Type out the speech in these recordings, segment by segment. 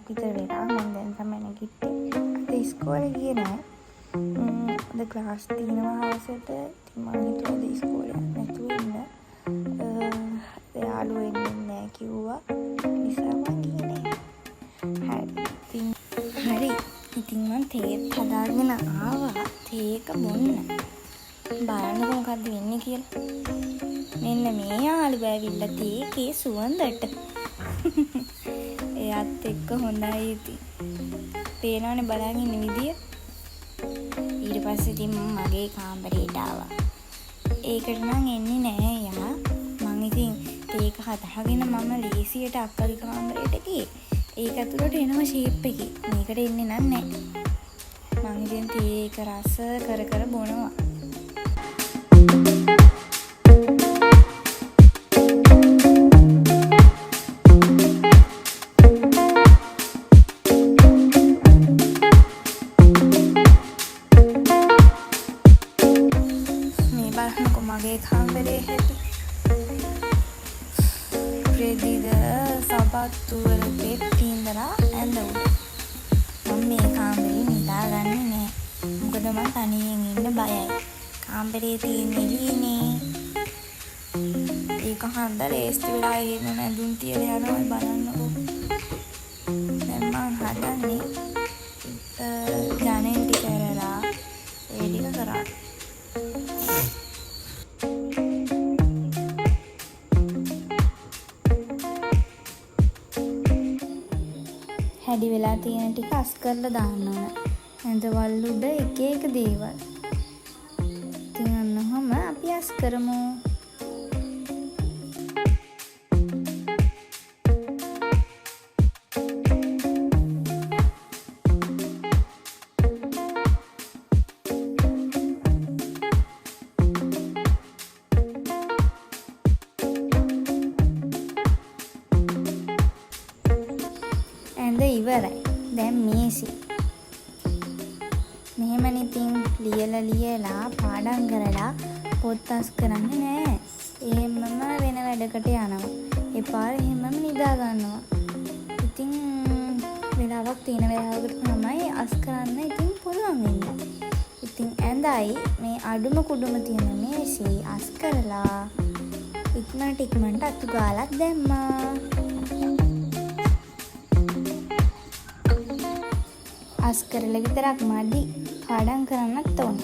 විතර වෙලා මම දැන් තමයි නැගිට්ටේ. අද ඉස්කෝලේ ගියේ නෑ. අද ක්ලාස් තියෙනවා හවසට. ඉතින් මම හිතුවා අද ඉස්කෝලේ නැතුව ඉන්න. යාළුවෝ එන්නේ නෑ කිව්වා. නිසා මම ගියේ නෑ. හරි. ඉතින් මම තේත් හදාගෙන ආවා. තේක බොන්න. බලන්නකො මොකද්ද වෙන්නේ කියලා. මෙන්න මේ යාළුවා ඇවිල්ලා තේකේ සුවඳට. එයාත් එක්ක හොඳයි ඉතින්. පේනවනේ බලන් ඉන්න විදිය. ඊට පස්සේ ඉතින් මගේ කාමරේට ආවා. ඒකට නම් එන්නේ නෑ යා. මං ඉතින් තේක හදාගෙන මම ලේසියට අක්කගේ කාමරේට ගියේ. ඒක ඇතුළට එනවා ෂේප් එකේ. මේකට එන්නේ නෑ. මං ඉතින් තේක රස කර කර බොනවා. මගේ කාමරේ හැටි රෙදිද සබත්තු වල පෙට්ටි ඉඳලා ඇඳ උඩ මම මේ කාමරේ නිදාගන්නේ නෑ මොකද මම තනියෙන් ඉන්න බයයි කාමරේ තියෙන එළියනේ ඒක හන්ද ලේස්ති වෙලා ඉන්න නැඳුම් තියලා යනවා බලන්නකෝ දැන් මම හදන්නේ ජනෙල් ටික කරලා ඒ ටික කරා හැඩි වෙලා තියෙන ටික අස් කරලා දාන්න ඕන. ඇඳවල් උඩ එක එක දේවල්. ඉතින් අන්නහම අපි අස් කරමු. ඉවරයි. දැන් මේසි. මෙහෙම ඉතින් ලියලා පාඩම් කරලා පොත් අස් කරන්නේ නෑ. එහෙමම වෙන වැඩකට යනවා. ඒ පාර එහෙමම නිදා ගන්නවා. ඉතින් වෙලාවක් තියෙන වෙලාවකට තමයි අස් කරන්න ඉතින් පුළුවන් වෙන්නේ. ඉතින් ඇඳයි මේ අඩුම කුඩුම තියෙන මේසි අස් කරලා ඉක්මනට අතු ගාලක් දැම්මා. අස් කරලා විතරක් මදි පාඩම් කරන්නත් ඕන.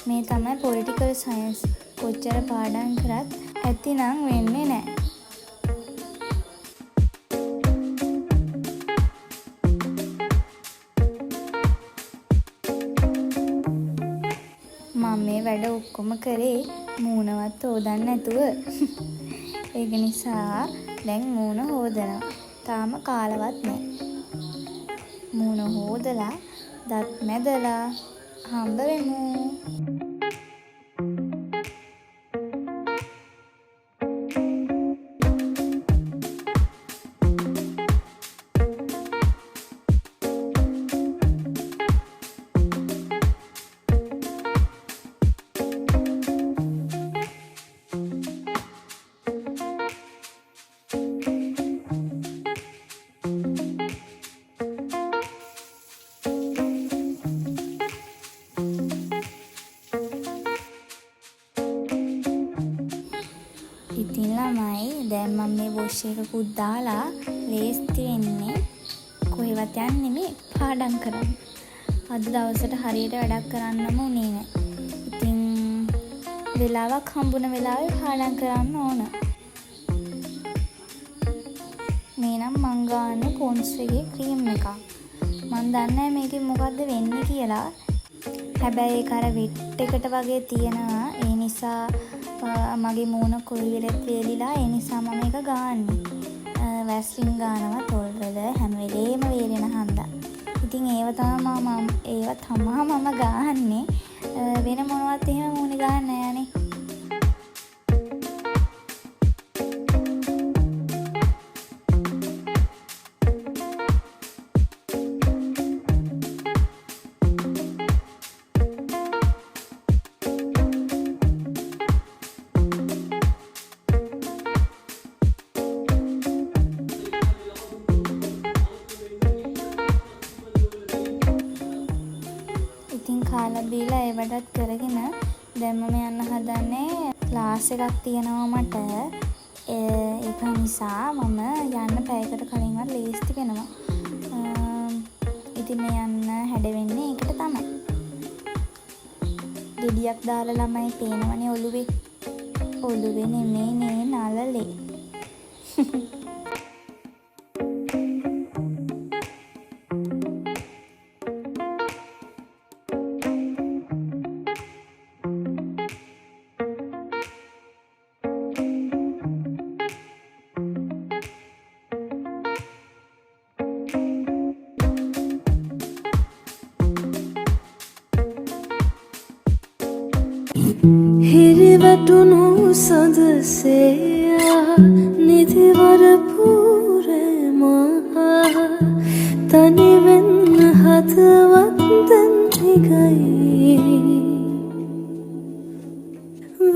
මේ තමයි පොලිටිකල් සයන්ස්. කොච්චර පාඩම් කරත් ඇතිනම් වෙන්නේ නැහැ. මම මේ වැඩ ඔක්කොම කරේ මූණවත් හොදන්න නැතුව. ඒක නිසා දැන් මූණ හොදනවා. තාම කාලවත් නැහැ. මූණ හොදලා දත් මැදලා හම්බ වෙමු. ඉතින් ළමයි දැන් මම මේ වොෂ් එකකුත් දාලා ලේස්ති වෙන්නේ කොහෙවත් යන්නේ නෙමෙයි පාඩම් කරන්න. අද දවසට හරියට වැඩක් කරන්නම උනේ නැහැ. ඉතින් වෙලාවක් හම්බුන වෙලාවේ පාඩම් කරන්න ඕන. මේ නම් මං ගාන්නේ පොන්ස් එකේ ක්‍රීම් එකක්. මං දන්නේ නැහැ මේකෙන් මොකද්ද වෙන්නේ කියලා. හැබැයි ඒක අර වෙට් එකට වගේ තියෙනවා. ඒ නිසා මගේ මූණ කොයි වෙලෙත් වේලිලා ඒ නිසා මම ඒක ගාන්නේ. වැස්ලින් ගානවා තොල් වල හැම වෙලේම වේලෙන හන්දා. ඉතින් ඒව තමයි මම ගාන්නේ. වෙන මොනවත් එහෙම මූණේ ගාන්නේ නෑනේ. වැඩත් කරගෙන දැන් මම යන්න හදන්නේ ක්ලාස් එකක් තියෙනවා මට. ඒක නිසා මම යන්න පැයකට කලින්වත් ලේස්ති වෙනවා. ඉතින් මේ යන්න හැඩවෙන්නේ ඒකට තමයි. ගෙඩියක් දාලා ළමයි පේනවනේ ඔළුවේ. ඔළුවේ නෙමෙයි නේ නළලේ. හිරිවැටුණු සඳසේයා නිදිවර පූරමා තනිවෙන්න හදවත් දැන් හිගයි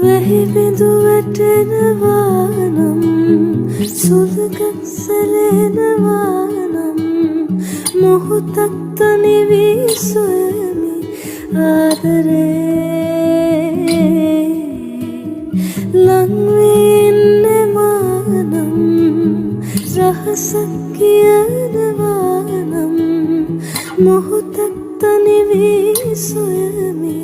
වැහිබිඳු වැටෙනවානම් සුළඟක් සැලෙනවානම් මොහොතක් තනිවී සොයමි ආදරේ ලංවෙන්නවානම් රහසක් කියනවානම් මොහොතක් තනිවී සොයමි